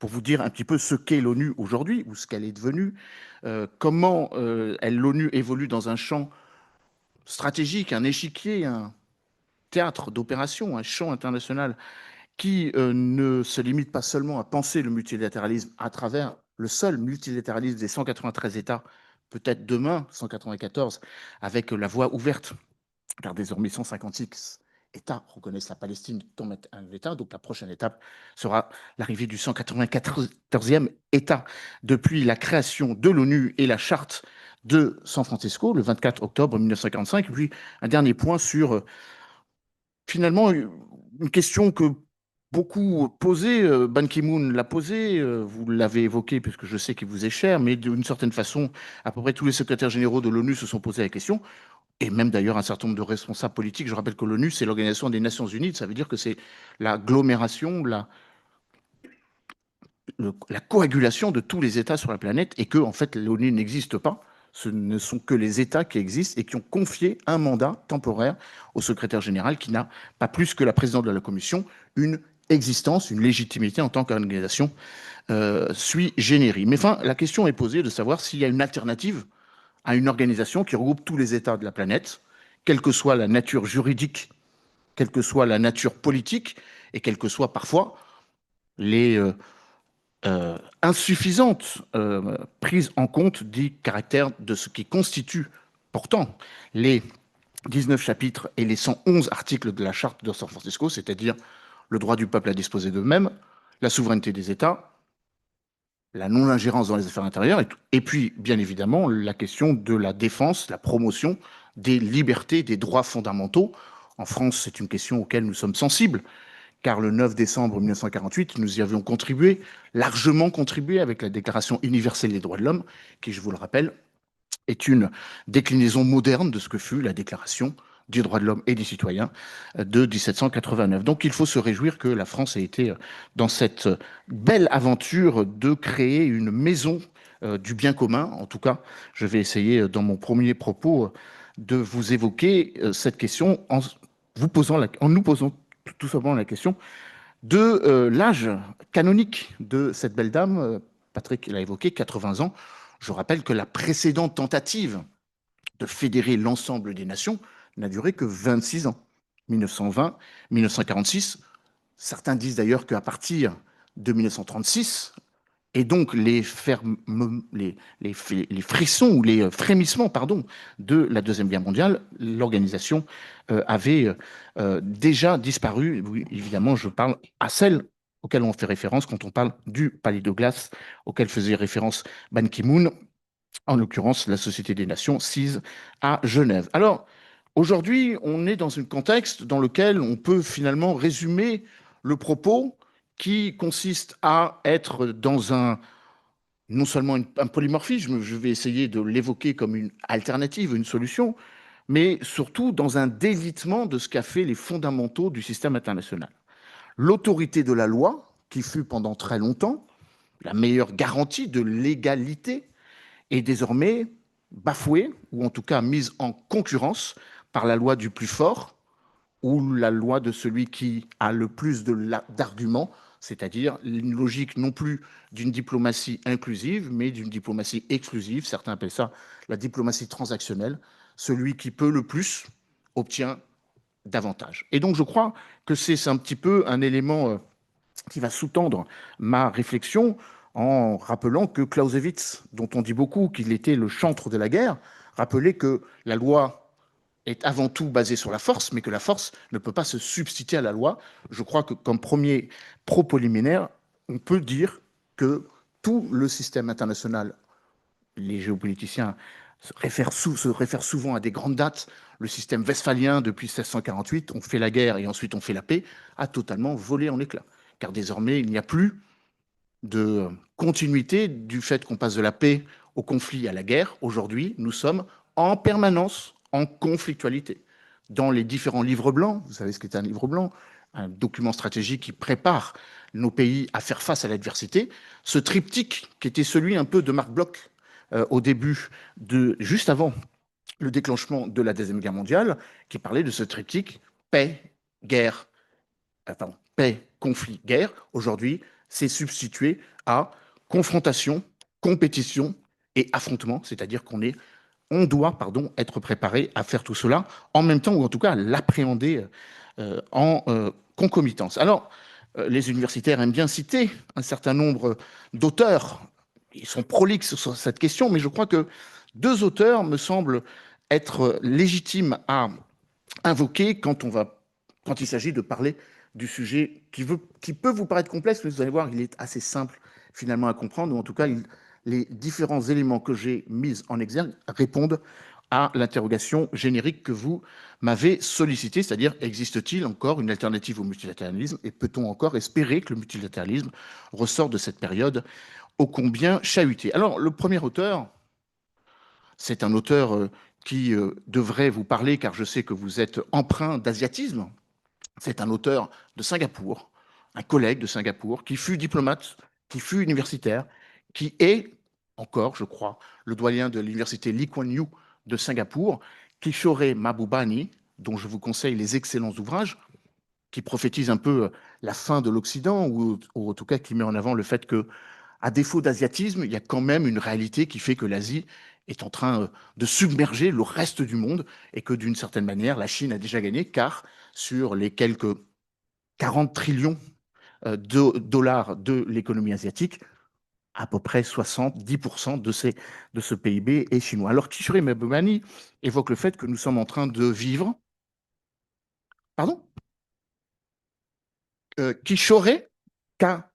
pour vous dire un petit peu ce qu'est l'ONU aujourd'hui, ou ce qu'elle est devenue, comment l'ONU évolue dans un champ stratégique, un échiquier, un théâtre d'opération, un champ international qui ne se limite pas seulement à penser le multilatéralisme à travers le seul multilatéralisme des 193 États, peut-être demain, 194, avec la voie ouverte, car désormais 156 États reconnaissent la Palestine comme un État. Donc la prochaine étape sera l'arrivée du 194e État. Depuis la création de l'ONU et la charte de San Francisco, le 24 octobre 1945. Et puis un dernier point sur finalement une question que beaucoup posaient. Ban Ki-moon l'a posée, vous l'avez évoqué puisque je sais qu'il vous est cher, mais d'une certaine façon, à peu près tous les secrétaires généraux de l'ONU se sont posés la question, et même d'ailleurs un certain nombre de responsables politiques. Je rappelle que l'ONU, c'est l'Organisation des Nations Unies, ça veut dire que c'est l'agglomération, la coagulation de tous les États sur la planète, et que en fait l'ONU n'existe pas. Ce ne sont que les États qui existent et qui ont confié un mandat temporaire au secrétaire général qui n'a pas plus que la présidente de la Commission une existence, une légitimité en tant qu'organisation sui generis. Mais enfin, la question est posée de savoir s'il y a une alternative à une organisation qui regroupe tous les États de la planète, quelle que soit la nature juridique, quelle que soit la nature politique, et quelles que soient parfois les insuffisante prise en compte du caractère de ce qui constitue pourtant les 19 chapitres et les 111 articles de la charte de San Francisco, c'est-à-dire le droit du peuple à disposer d'eux-mêmes, la souveraineté des États, la non-ingérence dans les affaires intérieures, et puis, bien évidemment, la question de la défense, la promotion des libertés, des droits fondamentaux. En France, c'est une question auquel nous sommes sensibles, car le 9 décembre 1948, nous y avions contribué, largement contribué avec la Déclaration universelle des droits de l'homme, qui, je vous le rappelle, est une déclinaison moderne de ce que fut la Déclaration des droits de l'homme et des citoyens de 1789. Donc il faut se réjouir que la France ait été dans cette belle aventure de créer une maison du bien commun. En tout cas, je vais essayer dans mon premier propos de vous évoquer cette question en nous posant tout simplement la question de l'âge canonique de cette belle dame. Patrick l'a évoqué, 80 ans. Je rappelle que la précédente tentative de fédérer l'ensemble des nations n'a duré que 26 ans. 1920, 1946. Certains disent d'ailleurs qu'à partir de 1936, et donc les frissons ou les frémissements pardon, de la Deuxième Guerre mondiale, l'organisation avait déjà disparu. Oui, évidemment, je parle à celle auquel on fait référence quand on parle du palais de glace, auquel faisait référence Ban Ki-moon, en l'occurrence la Société des Nations, sise à Genève. Alors, aujourd'hui, on est dans un contexte dans lequel on peut finalement résumer le propos qui consiste à être dans non seulement un polymorphisme, je vais essayer de l'évoquer comme une alternative, une solution, mais surtout dans un délitement de ce qu'a fait les fondamentaux du système international. L'autorité de la loi, qui fut pendant très longtemps la meilleure garantie de l'égalité, est désormais bafouée, ou en tout cas mise en concurrence par la loi du plus fort, ou la loi de celui qui a le plus d'arguments, c'est-à-dire une logique non plus d'une diplomatie inclusive, mais d'une diplomatie exclusive. Certains appellent ça la diplomatie transactionnelle. Celui qui peut le plus obtient davantage. Et donc je crois que c'est un petit peu un élément qui va sous-tendre ma réflexion en rappelant que Clausewitz, dont on dit beaucoup qu'il était le chantre de la guerre, rappelait que la loi est avant tout basée sur la force, mais que la force ne peut pas se substituer à la loi. Je crois que comme premier propos liminaire, on peut dire que tout le système international, les géopoliticiens se réfèrent souvent à des grandes dates, le système westphalien depuis 1648, on fait la guerre et ensuite on fait la paix, a totalement volé en éclats. Car désormais, il n'y a plus de continuité du fait qu'on passe de la paix au conflit à la guerre. Aujourd'hui, nous sommes en permanence en conflictualité. Dans les différents livres blancs, vous savez ce qu'est un livre blanc, un document stratégique qui prépare nos pays à faire face à l'adversité, ce triptyque qui était celui un peu de Marc Bloch au début, juste avant le déclenchement de la Deuxième Guerre mondiale, qui parlait de ce triptyque paix, guerre, paix, conflit, guerre. Aujourd'hui, s'est substitué à confrontation, compétition et affrontement, c'est-à-dire on doit être préparé à faire tout cela en même temps, ou en tout cas à l'appréhender en concomitance. Alors, les universitaires aiment bien citer un certain nombre d'auteurs. Ils sont prolixes sur cette question, mais je crois que deux auteurs me semblent être légitimes à invoquer quand il s'agit de parler du sujet qui peut vous paraître complexe, mais vous allez voir, il est assez simple finalement à comprendre, ou en tout cas, les différents éléments que j'ai mis en exergue répondent à l'interrogation générique que vous m'avez sollicitée, c'est-à-dire existe-t-il encore une alternative au multilatéralisme et peut-on encore espérer que le multilatéralisme ressort de cette période ô combien chahutée. Alors, le premier auteur, c'est un auteur qui devrait vous parler, car je sais que vous êtes empreint d'asiatisme. C'est un auteur de Singapour, un collègue de Singapour, qui fut diplomate, qui fut universitaire, qui est encore, je crois, le doyen de l'université Lee Kuan Yew de Singapour, Kishore Mahbubani, dont je vous conseille les excellents ouvrages, qui prophétisent un peu la fin de l'Occident, ou en tout cas qui met en avant le fait que, à défaut d'asiatisme, il y a quand même une réalité qui fait que l'Asie est en train de submerger le reste du monde et que d'une certaine manière, la Chine a déjà gagné, car sur les quelques 40 trillions de dollars de l'économie asiatique, à peu près 70% de ce PIB est chinois. Alors Kishore Mahbubani évoque le fait que nous sommes en train de vivre... Pardon Kishore, K-H-I,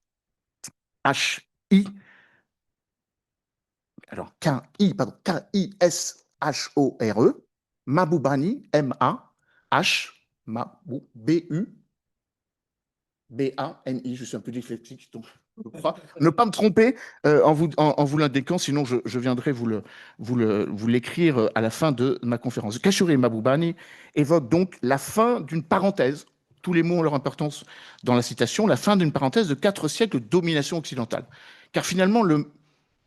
alors K-I, pardon, K-I-S-H-O-R-E, Mahbubani, M-A-H, B-U, B-A-N-I, je suis un peu dyslexique, donc je crois. Ne pas me tromper en vous l'indiquant, sinon je viendrai vous l'écrire à la fin de ma conférence. Kishore Mahbubani évoque donc la fin d'une parenthèse, tous les mots ont leur importance dans la citation, la fin d'une parenthèse de 4 siècles de domination occidentale. Car finalement, le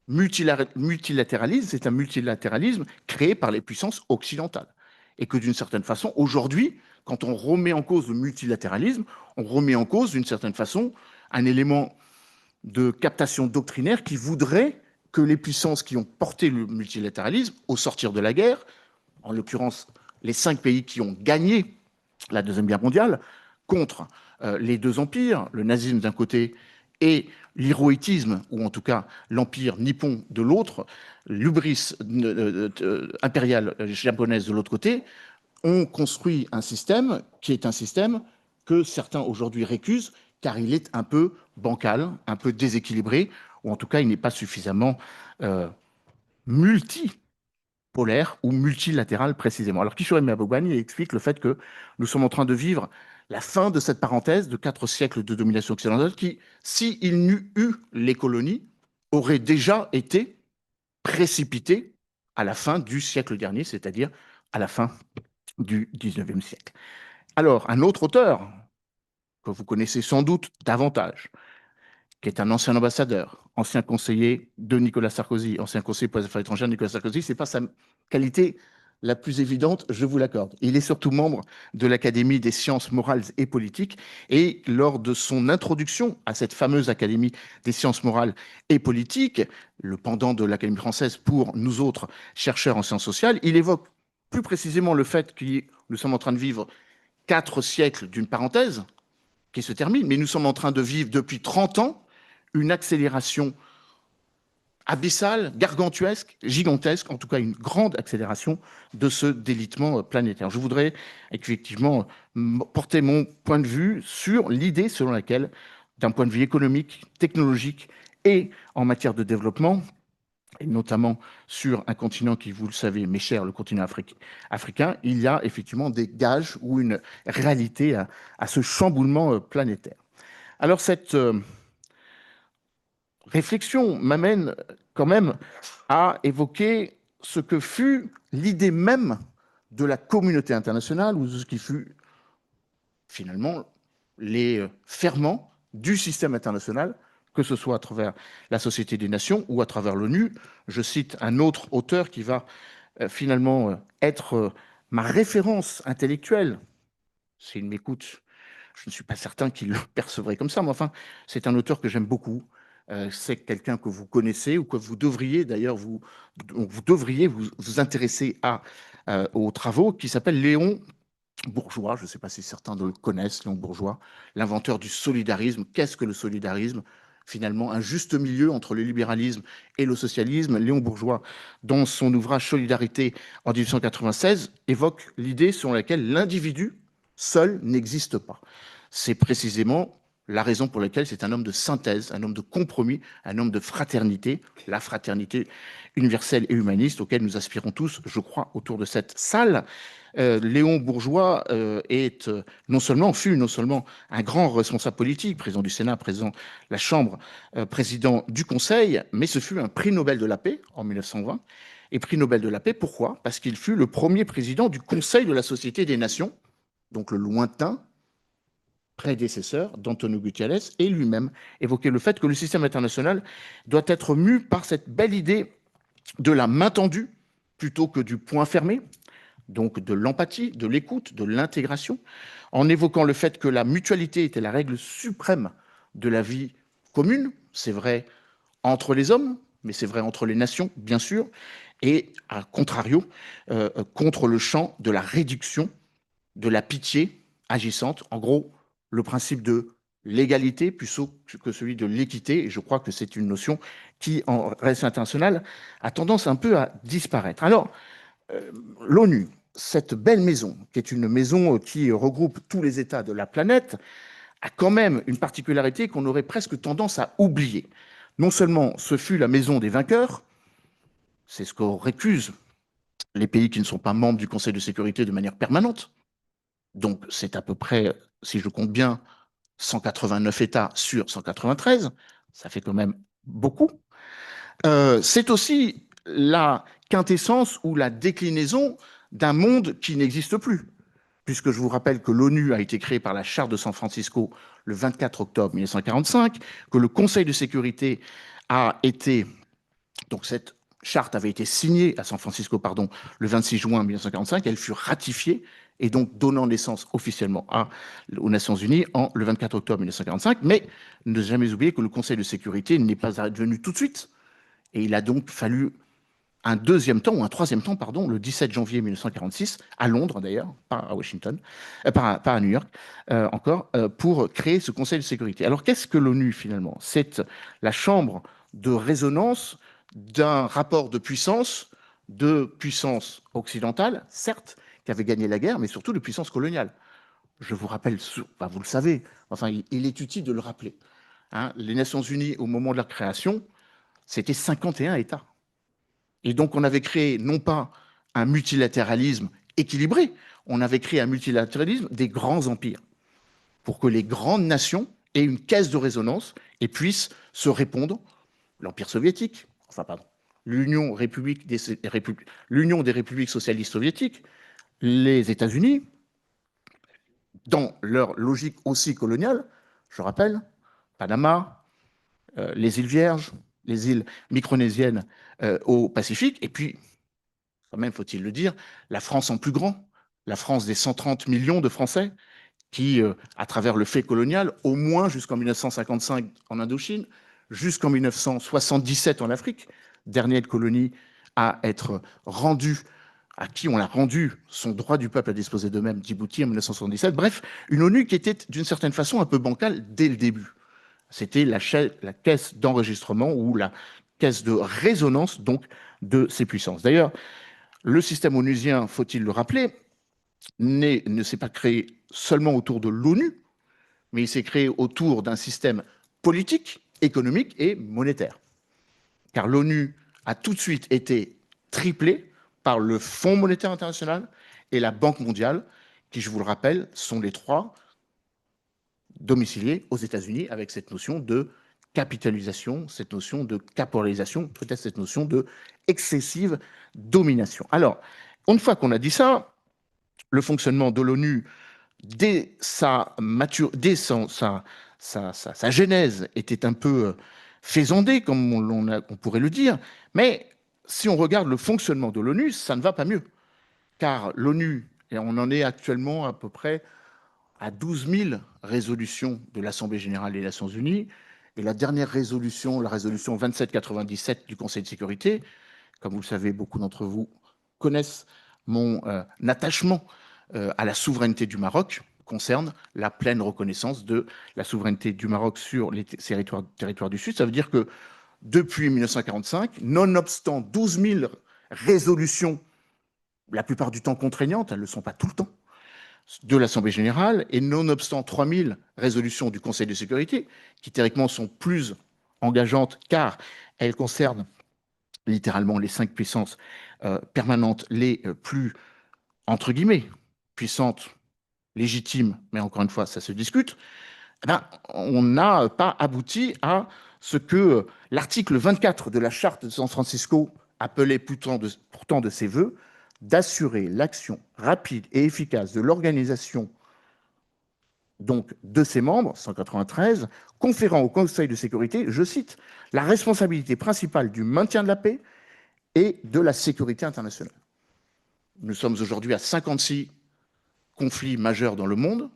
multilatéralisme, c'est un multilatéralisme créé par les puissances occidentales. Et que d'une certaine façon, aujourd'hui, quand on remet en cause le multilatéralisme, on remet en cause d'une certaine façon un élément de captation doctrinaire qui voudrait que les puissances qui ont porté le multilatéralisme au sortir de la guerre, en l'occurrence les 5 pays qui ont gagné la Deuxième Guerre mondiale, contre les deux empires, le nazisme d'un côté et l'héroïtisme, ou en tout cas l'empire nippon de l'autre, l'ubris impériale japonaise de l'autre côté, ont construit un système qui est un système que certains aujourd'hui récusent, car il est un peu bancal, un peu déséquilibré, ou en tout cas il n'est pas suffisamment multi polaire ou multilatéral précisément. Alors Kishore Mahbubani explique le fait que nous sommes en train de vivre la fin de cette parenthèse de 4 siècles de domination occidentale qui, s'il n'eût eu les colonies, aurait déjà été précipitée à la fin du siècle dernier, c'est-à-dire à la fin du 19e siècle. Alors, un autre auteur que vous connaissez sans doute davantage, qui est un ancien ambassadeur, ancien conseiller de Nicolas Sarkozy, ancien conseiller pour les affaires étrangères de Nicolas Sarkozy, ce n'est pas sa qualité la plus évidente, je vous l'accorde. Il est surtout membre de l'Académie des sciences morales et politiques, et lors de son introduction à cette fameuse Académie des sciences morales et politiques, le pendant de l'Académie française pour nous autres chercheurs en sciences sociales, il évoque plus précisément le fait que nous sommes en train de vivre 4 siècles d'une parenthèse qui se termine, mais nous sommes en train de vivre depuis 30 ans une accélération abyssale, gargantuesque, gigantesque, en tout cas une grande accélération de ce délitement planétaire. Je voudrais effectivement porter mon point de vue sur l'idée selon laquelle, d'un point de vue économique, technologique et en matière de développement, et notamment sur un continent qui, vous le savez, m'est cher, le continent africain, il y a effectivement des gages ou une réalité à ce chamboulement planétaire. Alors cette réflexion m'amène quand même à évoquer ce que fut l'idée même de la communauté internationale, ou ce qui fut finalement les ferments du système international, que ce soit à travers la Société des Nations ou à travers l'ONU. Je cite un autre auteur qui va finalement être ma référence intellectuelle, s'il m'écoute. je ne suis pas certain qu'il le percevrait comme ça, mais enfin, c'est un auteur que j'aime beaucoup. C'est quelqu'un que vous connaissez ou que vous devriez d'ailleurs vous devriez vous intéresser aux travaux, qui s'appelle Léon Bourgeois. Je ne sais pas si certains le connaissent, Léon Bourgeois, l'inventeur du solidarisme. Qu'est-ce que le solidarisme? Finalement, un juste milieu entre le libéralisme et le socialisme. Léon Bourgeois, dans son ouvrage Solidarité en 1896, évoque l'idée selon laquelle l'individu seul n'existe pas. C'est précisément la raison pour laquelle c'est un homme de synthèse, un homme de compromis, un homme de fraternité, la fraternité universelle et humaniste auquel nous aspirons tous, je crois, autour de cette salle. Léon Bourgeois fut non seulement un grand responsable politique, président du Sénat, président de la Chambre, président du Conseil, mais ce fut un prix Nobel de la paix en 1920. Et prix Nobel de la paix, pourquoi? Parce qu'il fut le premier président du Conseil de la Société des Nations, donc le lointain prédécesseur d'Antonio Guterres, et lui-même évoquait le fait que le système international doit être mu par cette belle idée de la main tendue plutôt que du poing fermé, donc de l'empathie, de l'écoute, de l'intégration, en évoquant le fait que la mutualité était la règle suprême de la vie commune. C'est vrai entre les hommes, mais c'est vrai entre les nations, bien sûr, et à contrario, contre le champ de la réduction, de la pitié agissante. En gros, le principe de l'égalité plutôt que celui de l'équité, et je crois que c'est une notion qui, en relation internationale, a tendance un peu à disparaître. Alors, l'ONU, cette belle maison, qui est une maison qui regroupe tous les États de la planète, a quand même une particularité qu'on aurait presque tendance à oublier. Non seulement ce fut la maison des vainqueurs, c'est ce qu'on récuse les pays qui ne sont pas membres du Conseil de sécurité de manière permanente. Donc c'est à peu près, si je compte bien, 189 États sur 193. Ça fait quand même beaucoup. C'est aussi la quintessence ou la déclinaison d'un monde qui n'existe plus, puisque je vous rappelle que l'ONU a été créée par la Charte de San Francisco le 24 octobre 1945, que le Conseil de sécurité a été, donc cette charte avait été signée à San Francisco, pardon, le 26 juin 1945, elle fut ratifiée et donc donnant naissance officiellement aux Nations Unies le 24 octobre 1945, mais ne jamais oublier que le Conseil de sécurité n'est pas advenu tout de suite, et il a donc fallu un deuxième temps, ou un troisième temps, pardon, le 17 janvier 1946, à Londres d'ailleurs, pas à Washington, pas à New York encore, pour créer ce Conseil de sécurité. Alors qu'est-ce que l'ONU finalement? C'est la chambre de résonance d'un rapport de puissance occidentale, certes, qui avait gagné la guerre, mais surtout de puissance coloniale. Je vous rappelle, vous le savez, enfin il est utile de le rappeler. Hein, les Nations Unies, au moment de leur création, c'était 51 États. Et donc, on avait créé non pas un multilatéralisme équilibré, on avait créé un multilatéralisme des grands empires, pour que les grandes nations aient une caisse de résonance et puissent se répondre. L'Empire soviétique, enfin pardon, l'Union des républiques socialistes soviétiques, les États-Unis, dans leur logique aussi coloniale, je rappelle, Panama, les îles Vierges, les îles micronésiennes au Pacifique, et puis quand même, faut-il le dire, la France en plus grand, la France des 130 millions de Français qui, à travers le fait colonial, au moins jusqu'en 1955 en Indochine, jusqu'en 1977 en Afrique, dernière colonie à être rendue, à qui on a rendu son droit du peuple à disposer d'eux-mêmes, Djibouti en 1977. Bref, une ONU qui était d'une certaine façon un peu bancale dès le début. C'était la caisse d'enregistrement ou la caisse de résonance donc de ces puissances. D'ailleurs, le système onusien, faut-il le rappeler, ne s'est pas créé seulement autour de l'ONU, mais il s'est créé autour d'un système politique, économique et monétaire. Car l'ONU a tout de suite été triplée par le Fonds monétaire international et la Banque mondiale, qui, je vous le rappelle, sont les trois domiciliés aux États-Unis avec cette notion de capitalisation, cette notion de caporalisation, peut-être cette notion de excessive domination. Alors, une fois qu'on a dit ça, le fonctionnement de l'ONU, dès sa genèse, était un peu faisandé, comme on pourrait le dire, mais si on regarde le fonctionnement de l'ONU, ça ne va pas mieux, car l'ONU, et on en est actuellement à peu près à 12 000 résolutions de l'Assemblée générale des Nations unies. Et la dernière résolution, la résolution 2797 du Conseil de sécurité, comme vous le savez, beaucoup d'entre vous connaissent mon attachement à la souveraineté du Maroc, concerne la pleine reconnaissance de la souveraineté du Maroc sur les territoires du Sud. Ça veut dire que depuis 1945, nonobstant 12 000 résolutions, la plupart du temps contraignantes, elles ne le sont pas tout le temps, de l'Assemblée générale, et nonobstant 3 000 résolutions du Conseil de sécurité, qui théoriquement sont plus engageantes car elles concernent littéralement les 5 puissances permanentes les plus, entre guillemets, puissantes, légitimes, mais encore une fois, ça se discute, eh ben, on n'a pas abouti à ce que l'article 24 de la charte de San Francisco appelait pourtant de ses voeux d'assurer l'action rapide et efficace de l'organisation donc de ses membres, 193, conférant au Conseil de sécurité, je cite, la responsabilité principale du maintien de la paix et de la sécurité internationale. Nous sommes aujourd'hui à 56 conflits majeurs dans le monde.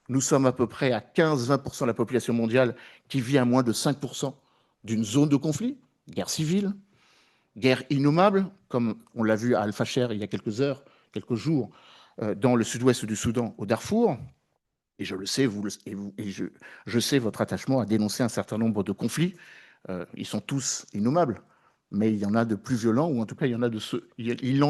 Nous sommes à peu près à 15-20% de la population mondiale qui vit à moins de 5% d'une zone de conflit, guerre civile, guerre innommable, comme on l'a vu à Al-Fasher il y a quelques jours, dans le sud-ouest du Soudan, au Darfour. Et je le sais, je sais votre attachement à dénoncer un certain nombre de conflits. Ils sont tous innommables, mais il y en a de plus violents, ou en tout cas, il en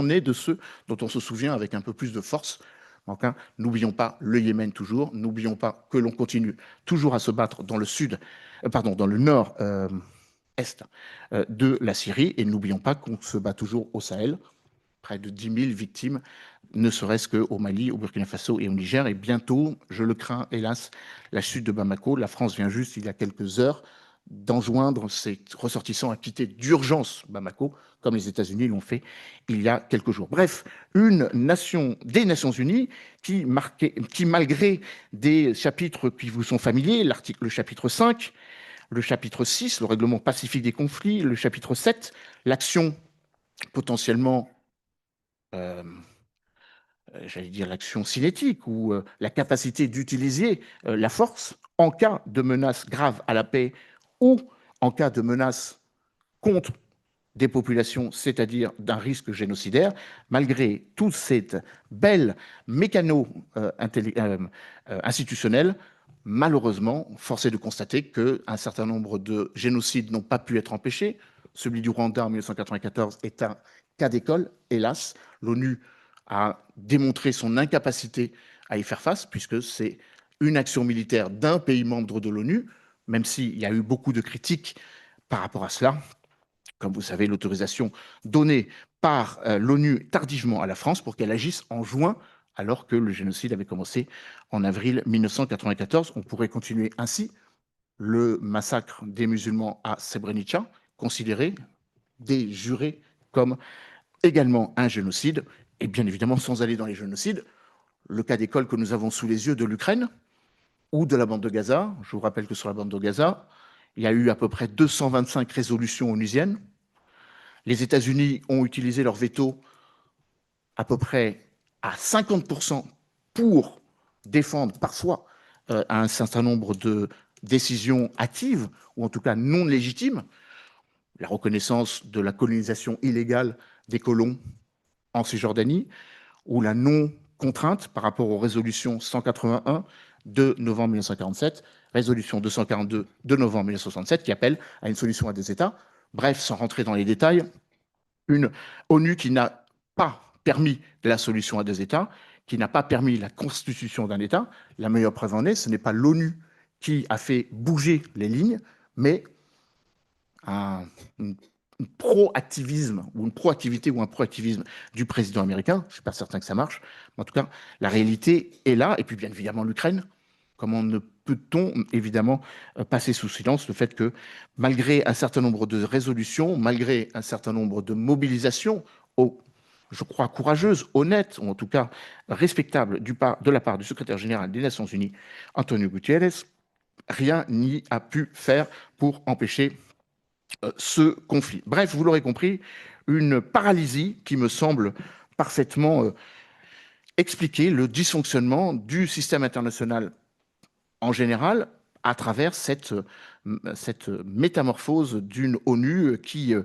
est de ceux dont on se souvient avec un peu plus de force. Enfin, n'oublions pas le Yémen toujours, n'oublions pas que l'on continue toujours à se battre dans le dans le nord-est de la Syrie, et n'oublions pas qu'on se bat toujours au Sahel, près de 10 000 victimes, ne serait-ce qu'au Mali, au Burkina Faso et au Niger. Et bientôt, je le crains, hélas, la chute de Bamako. La France vient juste, il y a quelques heures, d'enjoindre ses ressortissants à quitter d'urgence Bamako, comme les États-Unis l'ont fait il y a quelques jours. Bref, des Nations Unies qui, malgré des chapitres qui vous sont familiers, le chapitre 5, le chapitre 6, le règlement pacifique des conflits, le chapitre 7, l'action potentiellement j'allais dire l'action cinétique ou la capacité d'utiliser la force en cas de menace grave à la paix ou en cas de menace contre des populations, c'est-à-dire d'un risque génocidaire, malgré toute cette belle mécano institutionnelle, malheureusement, force est de constater qu'un certain nombre de génocides n'ont pas pu être empêchés. Celui du Rwanda en 1994 est un cas d'école, hélas. L'ONU a démontré son incapacité à y faire face, puisque c'est une action militaire d'un pays membre de l'ONU, même s'il y a eu beaucoup de critiques par rapport à cela. Comme vous savez, l'autorisation donnée par l'ONU tardivement à la France pour qu'elle agisse en juin, alors que le génocide avait commencé en avril 1994. On pourrait continuer ainsi. Le massacre des musulmans à Srebrenica, considéré, des jurés, comme également un génocide. Et bien évidemment, sans aller dans les génocides, le cas d'école que nous avons sous les yeux de l'Ukraine ou de la bande de Gaza. Je vous rappelle que sur la bande de Gaza, il y a eu à peu près 225 résolutions onusiennes. Les États-Unis ont utilisé leur veto à peu près à 50% pour défendre parfois un certain nombre de décisions hâtives, ou en tout cas non légitimes, la reconnaissance de la colonisation illégale des colons en Cisjordanie, ou la non-contrainte par rapport aux résolutions 181 de novembre 1947, résolution 242 de novembre 1967, qui appelle à une solution à deux États. Bref, sans rentrer dans les détails, une ONU qui n'a pas permis la solution à deux États, qui n'a pas permis la constitution d'un État. La meilleure preuve en est, ce n'est pas l'ONU qui a fait bouger les lignes, mais un proactivisme ou une proactivité ou un proactivisme du président américain. Je ne suis pas certain que ça marche. Mais en tout cas, la réalité est là. Et puis, bien évidemment, l'Ukraine. Comment ne peut-on évidemment passer sous silence le fait que, malgré un certain nombre de résolutions, malgré un certain nombre de mobilisations, je crois courageuses, honnêtes, ou en tout cas respectables de la part du secrétaire général des Nations Unies, Antonio Guterres, rien n'y a pu faire pour empêcher ce conflit. Bref, vous l'aurez compris, une paralysie qui me semble parfaitement expliquer le dysfonctionnement du système international en général à travers cette métamorphose d'une ONU qui,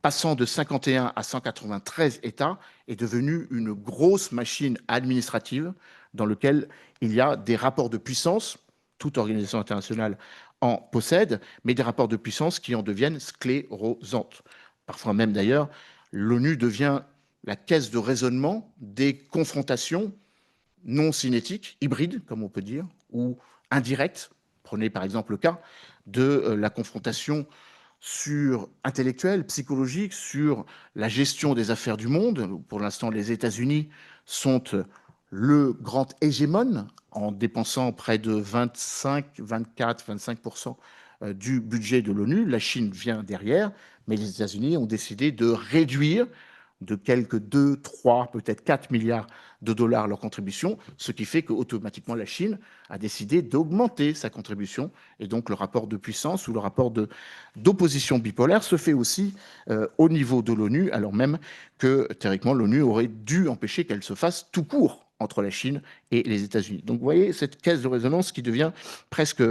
passant de 51 à 193 États, est devenue une grosse machine administrative dans laquelle il y a des rapports de puissance, toute organisation internationale en possède, mais des rapports de puissance qui en deviennent sclérosantes. Parfois même d'ailleurs, l'ONU devient la caisse de raisonnement des confrontations non cinétiques, hybrides, comme on peut dire, ou indirectes. Prenez par exemple le cas de la confrontation intellectuelle, psychologique, sur la gestion des affaires du monde. Pour l'instant, les États-Unis sont le grand hégémone en dépensant près de 25, 24, 25% du budget de l'ONU. La Chine vient derrière, mais les États-Unis ont décidé de réduire de quelques 2, 3, peut-être 4 milliards de dollars leur contribution, ce qui fait qu'automatiquement la Chine a décidé d'augmenter sa contribution et donc le rapport de puissance ou le rapport d'opposition bipolaire se fait aussi au niveau de l'ONU, alors même que théoriquement l'ONU aurait dû empêcher qu'elle se fasse tout court entre la Chine et les États-Unis. Donc vous voyez cette caisse de résonance qui devient presque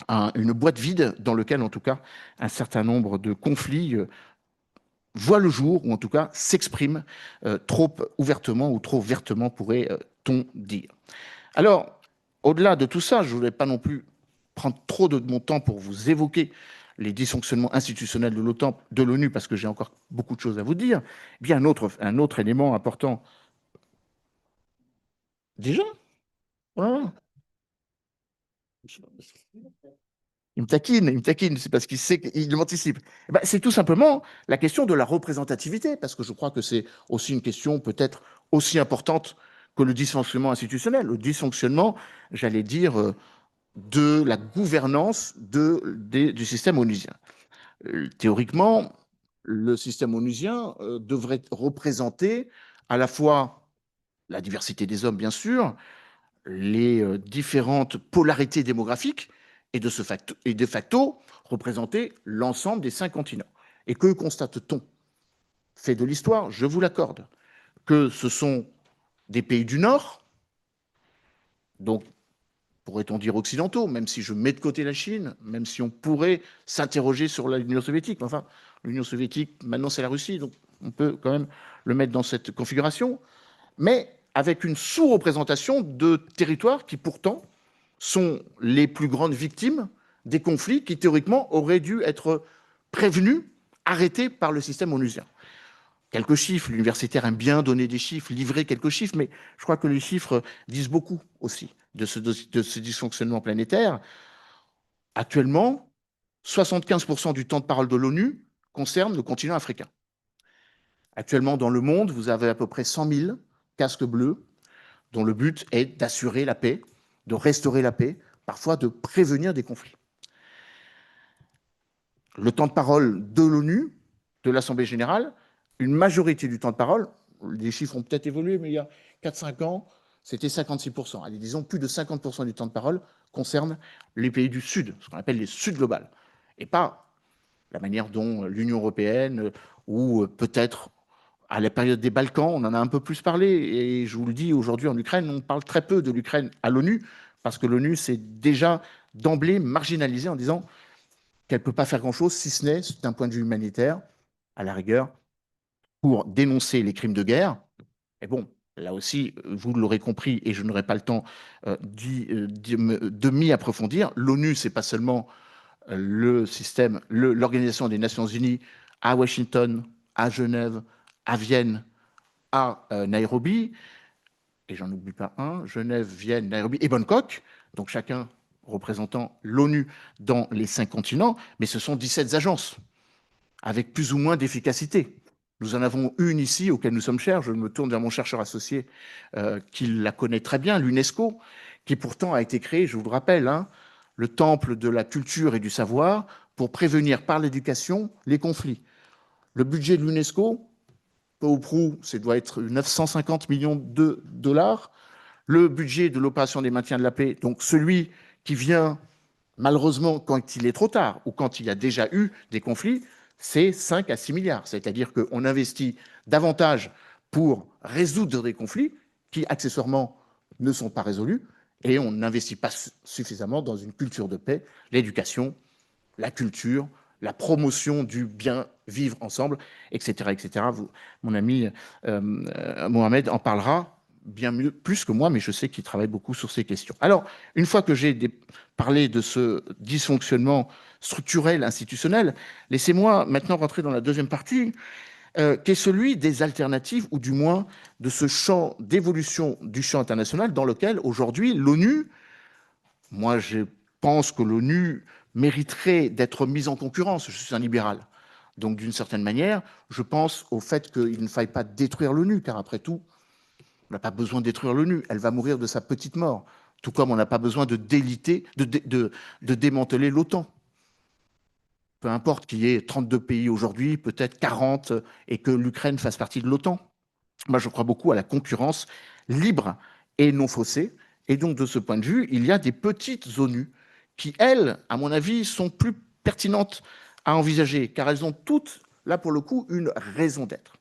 une boîte vide dans laquelle en tout cas un certain nombre de conflits voit le jour, ou en tout cas s'exprime trop ouvertement ou trop vertement, pourrait-on dire. Alors, au-delà de tout ça, je ne voulais pas non plus prendre trop de mon temps pour vous évoquer les dysfonctionnements institutionnels de l'OTAN, de l'ONU, parce que j'ai encore beaucoup de choses à vous dire. Bien, un autre élément important. Déjà? Voilà. Il me taquine, c'est parce qu'il sait qu'il m'anticipe. Eh ben, c'est tout simplement la question de la représentativité, parce que je crois que c'est aussi une question peut-être aussi importante que le dysfonctionnement institutionnel, le dysfonctionnement, j'allais dire, de la gouvernance du système onusien. Théoriquement, le système onusien devrait représenter à la fois la diversité des hommes, bien sûr, les différentes polarités démographiques et de facto représenter l'ensemble des 5 continents. Et que constate-t-on? Fait de l'histoire, je vous l'accorde, que ce sont des pays du Nord, donc pourrait-on dire occidentaux, même si je mets de côté la Chine, même si on pourrait s'interroger sur l'Union soviétique. Enfin, l'Union soviétique, maintenant c'est la Russie, donc on peut quand même le mettre dans cette configuration, mais avec une sous-représentation de territoires qui pourtant sont les plus grandes victimes des conflits qui, théoriquement, auraient dû être prévenus, arrêtés par le système onusien. Quelques chiffres, l'universitaire aime bien donner des chiffres, livrer quelques chiffres, mais je crois que les chiffres disent beaucoup aussi de ce dysfonctionnement planétaire. Actuellement, 75% du temps de parole de l'ONU concerne le continent africain. Actuellement, dans le monde, vous avez à peu près 100 000 casques bleus dont le but est d'assurer la paix, de restaurer la paix, parfois de prévenir des conflits. Le temps de parole de l'ONU, de l'Assemblée générale, une majorité du temps de parole, les chiffres ont peut-être évolué, mais il y a 4-5 ans, c'était 56%. Allez, disons, plus de 50% du temps de parole concerne les pays du Sud, ce qu'on appelle les Sud globales, et pas la manière dont l'Union européenne, ou peut-être à la période des Balkans, on en a un peu plus parlé, et je vous le dis, aujourd'hui en Ukraine, on parle très peu de l'Ukraine à l'ONU, parce que l'ONU s'est déjà d'emblée marginalisée en disant qu'elle ne peut pas faire grand-chose, si ce n'est, d'un point de vue humanitaire, à la rigueur, pour dénoncer les crimes de guerre. Et bon, là aussi, vous l'aurez compris, et je n'aurai pas le temps de m'y approfondir, l'ONU, ce n'est pas seulement le système, l'Organisation des Nations Unies à Washington, à Genève, à Vienne, à Nairobi, et j'en oublie pas un, Genève, Vienne, Nairobi et Bangkok, donc chacun représentant l'ONU dans les 5 continents, mais ce sont 17 agences, avec plus ou moins d'efficacité. Nous en avons une ici, auquel nous sommes chers, je me tourne vers mon chercheur associé qui la connaît très bien, l'UNESCO, qui pourtant a été créée, je vous le rappelle, hein, le temple de la culture et du savoir pour prévenir par l'éducation les conflits. Le budget de l'UNESCO, peu ou prou, ça doit être 950 millions de dollars. Le budget de l'opération des maintiens de la paix, donc celui qui vient malheureusement quand il est trop tard ou quand il y a déjà eu des conflits, c'est 5 à 6 milliards. C'est-à-dire qu'on investit davantage pour résoudre des conflits qui, accessoirement, ne sont pas résolus, et on n'investit pas suffisamment dans une culture de paix, l'éducation, la culture, la promotion du bien vivre ensemble, etc. etc. Mon ami Mohamed en parlera bien mieux, plus que moi, mais je sais qu'il travaille beaucoup sur ces questions. Alors, une fois que j'ai parlé de ce dysfonctionnement structurel, institutionnel, laissez-moi maintenant rentrer dans la deuxième partie, qui est celui des alternatives, ou du moins de ce champ d'évolution du champ international dans lequel, aujourd'hui, l'ONU, moi je pense que l'ONU mériterait d'être mise en concurrence. Je suis un libéral. Donc, d'une certaine manière, je pense au fait qu'il ne faille pas détruire l'ONU, car après tout, on n'a pas besoin de détruire l'ONU. Elle va mourir de sa petite mort. Tout comme on n'a pas besoin de démanteler l'OTAN. Peu importe qu'il y ait 32 pays aujourd'hui, peut-être 40, et que l'Ukraine fasse partie de l'OTAN. Moi, je crois beaucoup à la concurrence libre et non faussée. Et donc, de ce point de vue, il y a des petites ONU qui, elles, à mon avis, sont plus pertinentes à envisager, car elles ont toutes, là pour le coup, une raison d'être.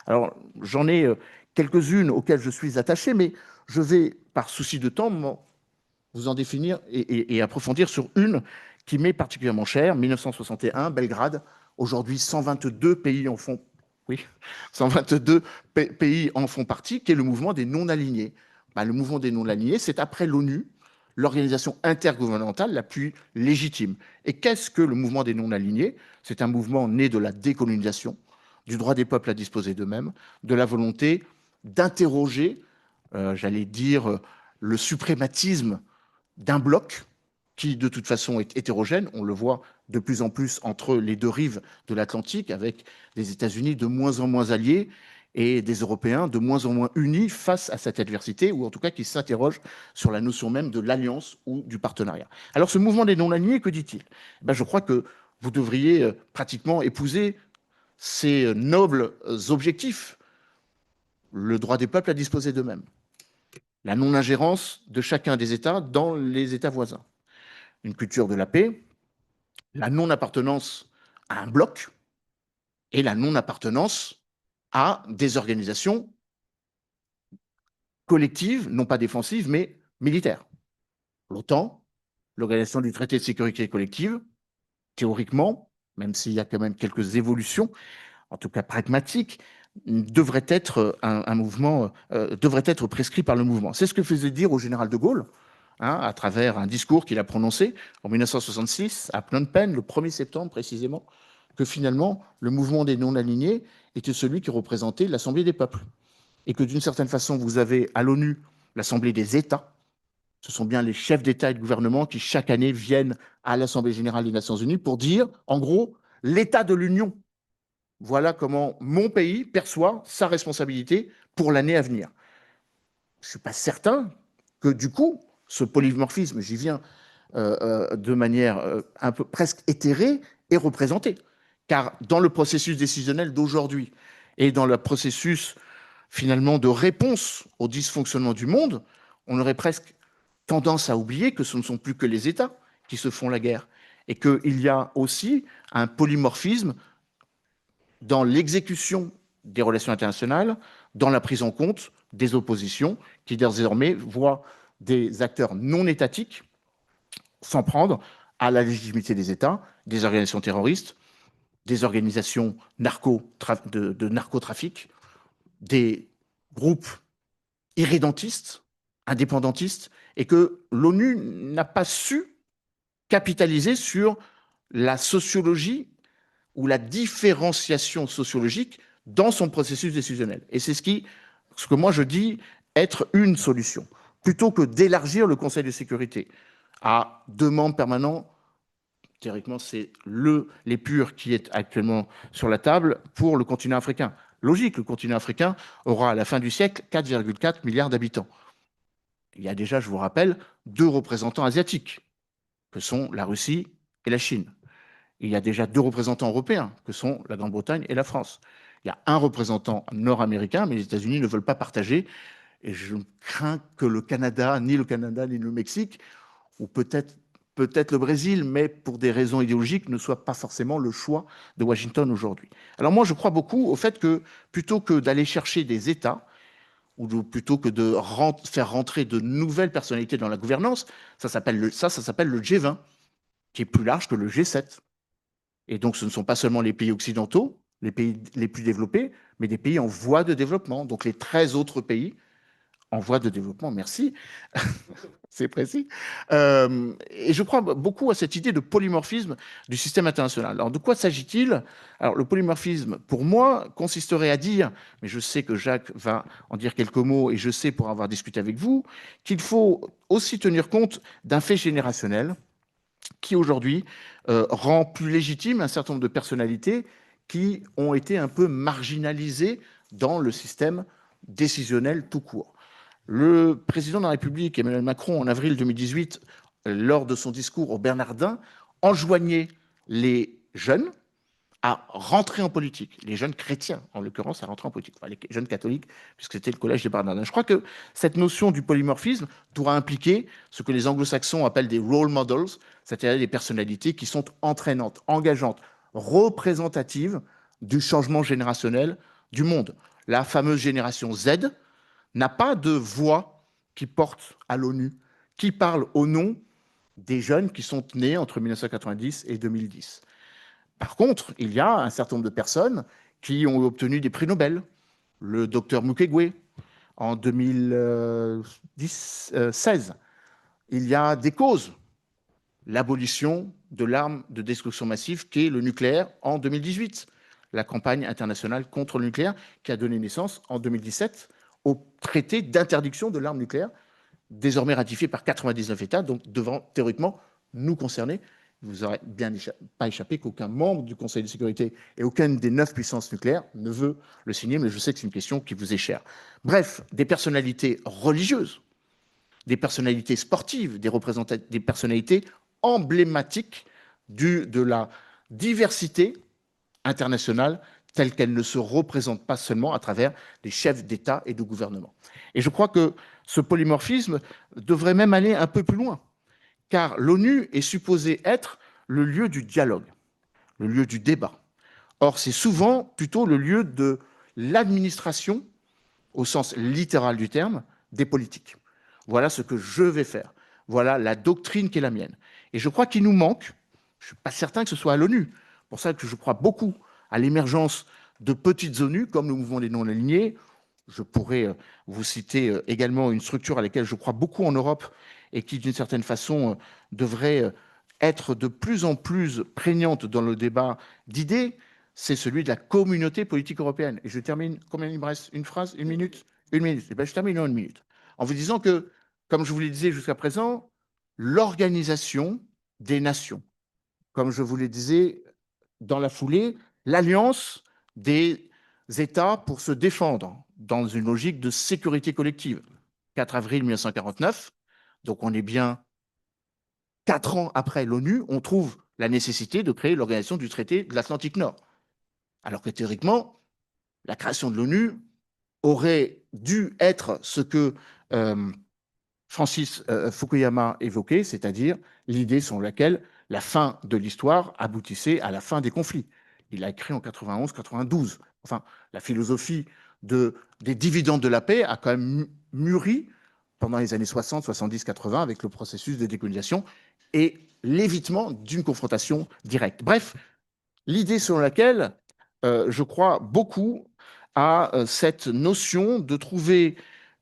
Alors, j'en ai quelques-unes auxquelles je suis attaché, mais je vais, par souci de temps, vous en définir et approfondir sur une qui m'est particulièrement chère, 1961, Belgrade. Aujourd'hui, 122 pays en font, oui, 122 pays en font partie, qui est le mouvement des non-alignés. Ben, le mouvement des non-alignés, c'est après l'ONU, l'organisation intergouvernementale la plus légitime. Et qu'est-ce que le mouvement des non-alignés? C'est un mouvement né de la décolonisation, du droit des peuples à disposer d'eux-mêmes, de la volonté d'interroger, j'allais dire, le suprématisme d'un bloc qui, de toute façon, est hétérogène. On le voit de plus en plus entre les deux rives de l'Atlantique, avec des États-Unis de moins en moins alliés et des Européens de moins en moins unis face à cette adversité, ou en tout cas qui s'interrogent sur la notion même de l'alliance ou du partenariat. Alors, ce mouvement des non-alignés, que dit-il? Je crois que vous devriez pratiquement épouser ces nobles objectifs: le droit des peuples à disposer d'eux-mêmes, la non-ingérence de chacun des États dans les États voisins, une culture de la paix, la non-appartenance à un bloc et la non-appartenance à des organisations collectives, non pas défensives, mais militaires. L'OTAN, l'Organisation du traité de sécurité collective, théoriquement, même s'il y a quand même quelques évolutions, en tout cas pragmatiques, devrait être un mouvement, devrait être prescrit par le mouvement. C'est ce que faisait dire au général de Gaulle, hein, à travers un discours qu'il a prononcé en 1966 à Phnom Penh, le 1er septembre précisément, que finalement, le mouvement des non-alignés était celui qui représentait l'Assemblée des peuples. Et que d'une certaine façon, vous avez à l'ONU l'Assemblée des États. Ce sont bien les chefs d'État et de gouvernement qui, chaque année, viennent à l'Assemblée générale des Nations unies pour dire, en gros, l'état de l'Union. Voilà comment mon pays perçoit sa responsabilité pour l'année à venir. Je ne suis pas certain que, du coup, ce polymorphisme, j'y viens de manière un peu presque éthérée, est représenté. Car dans le processus décisionnel d'aujourd'hui et dans le processus finalement de réponse au dysfonctionnement du monde, on aurait presque tendance à oublier que ce ne sont plus que les États qui se font la guerre et qu'il y a aussi un polymorphisme dans l'exécution des relations internationales, dans la prise en compte des oppositions qui désormais voient des acteurs non étatiques s'en prendre à la légitimité des États, des organisations terroristes, des organisations de narcotrafic, des groupes irrédentistes, indépendantistes, et que l'ONU n'a pas su capitaliser sur la sociologie ou la différenciation sociologique dans son processus décisionnel. Et c'est ce que moi je dis être une solution, plutôt que d'élargir le Conseil de sécurité à 2 membres permanents. Théoriquement, c'est l'épure qui est actuellement sur la table pour le continent africain. Logique, le continent africain aura à la fin du siècle 4,4 milliards d'habitants. Il y a déjà, je vous rappelle, 2 représentants asiatiques, que sont la Russie et la Chine. Il y a déjà 2 représentants européens, que sont la Grande-Bretagne et la France. Il y a un représentant nord-américain, mais les États-Unis ne veulent pas partager. Et je crains que le Canada, ni le Mexique, ou peut-être le Brésil, mais pour des raisons idéologiques, ne soit pas forcément le choix de Washington aujourd'hui. Alors moi, je crois beaucoup au fait que, plutôt que d'aller chercher des États, plutôt que de faire rentrer de nouvelles personnalités dans la gouvernance, ça s'appelle le G20, qui est plus large que le G7. Et donc, ce ne sont pas seulement les pays occidentaux, les pays les plus développés, mais des pays en voie de développement. Donc, les 13 autres pays en voie de développement, merci, c'est précis. Et je crois beaucoup à cette idée de polymorphisme du système international. Alors, de quoi s'agit-il? Alors, le polymorphisme, pour moi, consisterait à dire, mais je sais que Jacques va en dire quelques mots, et je sais, pour avoir discuté avec vous, qu'il faut aussi tenir compte d'un fait générationnel qui, aujourd'hui, rend plus légitime un certain nombre de personnalités qui ont été un peu marginalisées dans le système décisionnel tout court. Le président de la République, Emmanuel Macron, en avril 2018, lors de son discours au Bernardin, enjoignait les jeunes à rentrer en politique, les jeunes chrétiens, en l'occurrence, à rentrer en politique, enfin, les jeunes catholiques, puisque c'était le collège des Bernardins. Je crois que cette notion du polymorphisme doit impliquer ce que les anglo-saxons appellent des role models, c'est-à-dire des personnalités qui sont entraînantes, engageantes, représentatives du changement générationnel du monde. La fameuse génération Z n'a pas de voix qui porte à l'ONU, qui parle au nom des jeunes qui sont nés entre 1990 et 2010. Par contre, il y a un certain nombre de personnes qui ont obtenu des prix Nobel. Le docteur Mukwege en 2016. Il y a des causes. L'abolition de l'arme de destruction massive qu'est le nucléaire en 2018. La campagne internationale contre le nucléaire qui a donné naissance en 2017 au traité d'interdiction de l'arme nucléaire, désormais ratifié par 99 États, donc devant théoriquement nous concerner. Vous n'aurez bien pas échappé qu'aucun membre du Conseil de sécurité et aucune des 9 puissances nucléaires ne veut le signer, mais je sais que c'est une question qui vous est chère. Bref, des personnalités religieuses, des personnalités sportives, des personnalités emblématiques de la diversité internationale telle qu'elle ne se représente pas seulement à travers les chefs d'État et de gouvernement. Et je crois que ce polymorphisme devrait même aller un peu plus loin, car l'ONU est supposée être le lieu du dialogue, le lieu du débat. Or, c'est souvent plutôt le lieu de l'administration, au sens littéral du terme, des politiques. Voilà ce que je vais faire. Voilà la doctrine qui est la mienne. Et je crois qu'il nous manque, je ne suis pas certain que ce soit à l'ONU, pour ça que je crois beaucoup à l'émergence de petites ONU, comme le mouvement des non-alignés. Je pourrais vous citer également une structure à laquelle je crois beaucoup en Europe et qui, d'une certaine façon, devrait être de plus en plus prégnante dans le débat d'idées, c'est celui de la communauté politique européenne. Et je termine, combien il me reste? Une phrase? Une minute? Une minute. Eh bien, je termine en une minute. En vous disant que, comme je vous le disais jusqu'à présent, l'organisation des nations, comme je vous le disais dans la foulée, l'alliance des États pour se défendre dans une logique de sécurité collective. 4 avril 1949, donc on est bien 4 ans après l'ONU, on trouve la nécessité de créer l'organisation du traité de l'Atlantique Nord. Alors que théoriquement, la création de l'ONU aurait dû être ce que Francis Fukuyama évoquait, c'est-à-dire l'idée selon laquelle la fin de l'histoire aboutissait à la fin des conflits. Il l'a écrit en 91-92. Enfin, la philosophie des dividendes de la paix a quand même mûri pendant les années 60, 70, 80 avec le processus de décolonisation et l'évitement d'une confrontation directe. Bref, l'idée selon laquelle je crois beaucoup à cette notion de trouver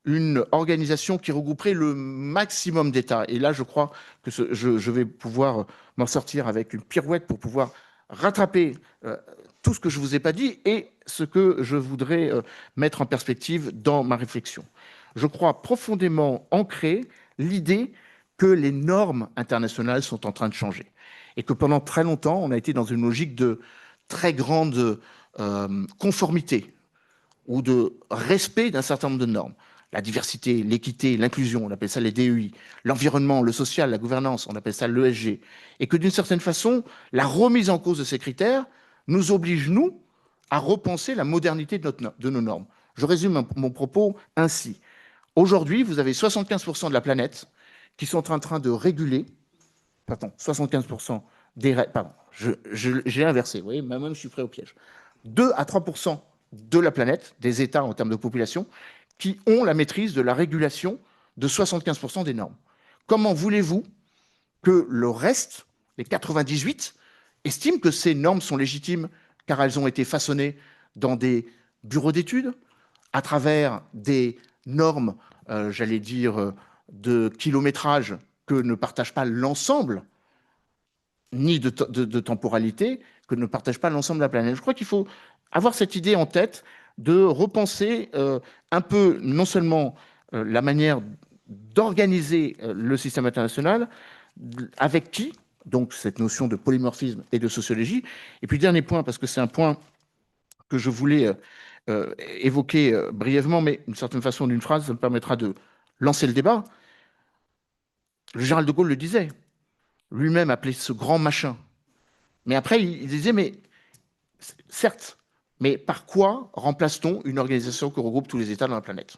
une organisation qui regrouperait le maximum d'États. Et là, je crois que je vais pouvoir m'en sortir avec une pirouette pour pouvoir rattraper tout ce que je ne vous ai pas dit et ce que je voudrais mettre en perspective dans ma réflexion. Je crois profondément ancré l'idée que les normes internationales sont en train de changer et que pendant très longtemps, on a été dans une logique de très grande conformité ou de respect d'un certain nombre de normes. La diversité, l'équité, l'inclusion, on appelle ça les DEI, l'environnement, le social, la gouvernance, on appelle ça l'ESG. Et que d'une certaine façon, la remise en cause de ces critères nous oblige, nous, à repenser la modernité de nos normes. Je résume mon propos ainsi. Aujourd'hui, vous avez 75% de la planète qui sont en train de réguler, pardon, 75% des... Pardon, j'ai inversé, vous voyez, moi-même je suis prêt au piège. 2 à 3% de la planète, des États en termes de population, qui ont la maîtrise de la régulation de 75% des normes. Comment voulez-vous que le reste, les 98, estiment que ces normes sont légitimes car elles ont été façonnées dans des bureaux d'études, à travers des normes, j'allais dire, de kilométrage que ne partage pas l'ensemble, ni de temporalité, que ne partage pas l'ensemble de la planète. Je crois qu'il faut avoir cette idée en tête de repenser un peu, non seulement la manière d'organiser le système international, avec qui, donc cette notion de polymorphisme et de sociologie. Et puis, dernier point, parce que c'est un point que je voulais évoquer brièvement, mais d'une certaine façon, d'une phrase, ça me permettra de lancer le débat. Le général de Gaulle le disait, lui-même appelait ce grand machin. Mais après, il disait, mais certes, mais par quoi remplace-t-on une organisation qui regroupe tous les États dans la planète?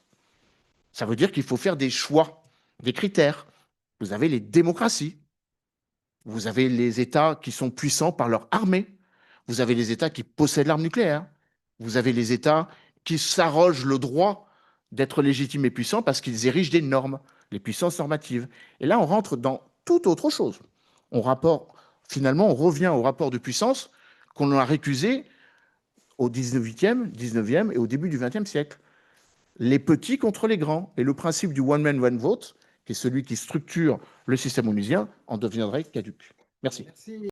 Ça veut dire qu'il faut faire des choix, des critères. Vous avez les démocraties, vous avez les États qui sont puissants par leur armée, vous avez les États qui possèdent l'arme nucléaire, vous avez les États qui s'arrogent le droit d'être légitimes et puissants parce qu'ils érigent des normes, les puissances normatives. Et là, on rentre dans toute autre chose. Finalement, on revient au rapport de puissance qu'on a récusé au 19e et au début du 20e siècle. Les petits contre les grands. Et le principe du one man, one vote, qui est celui qui structure le système onusien, en deviendrait caduc. Merci.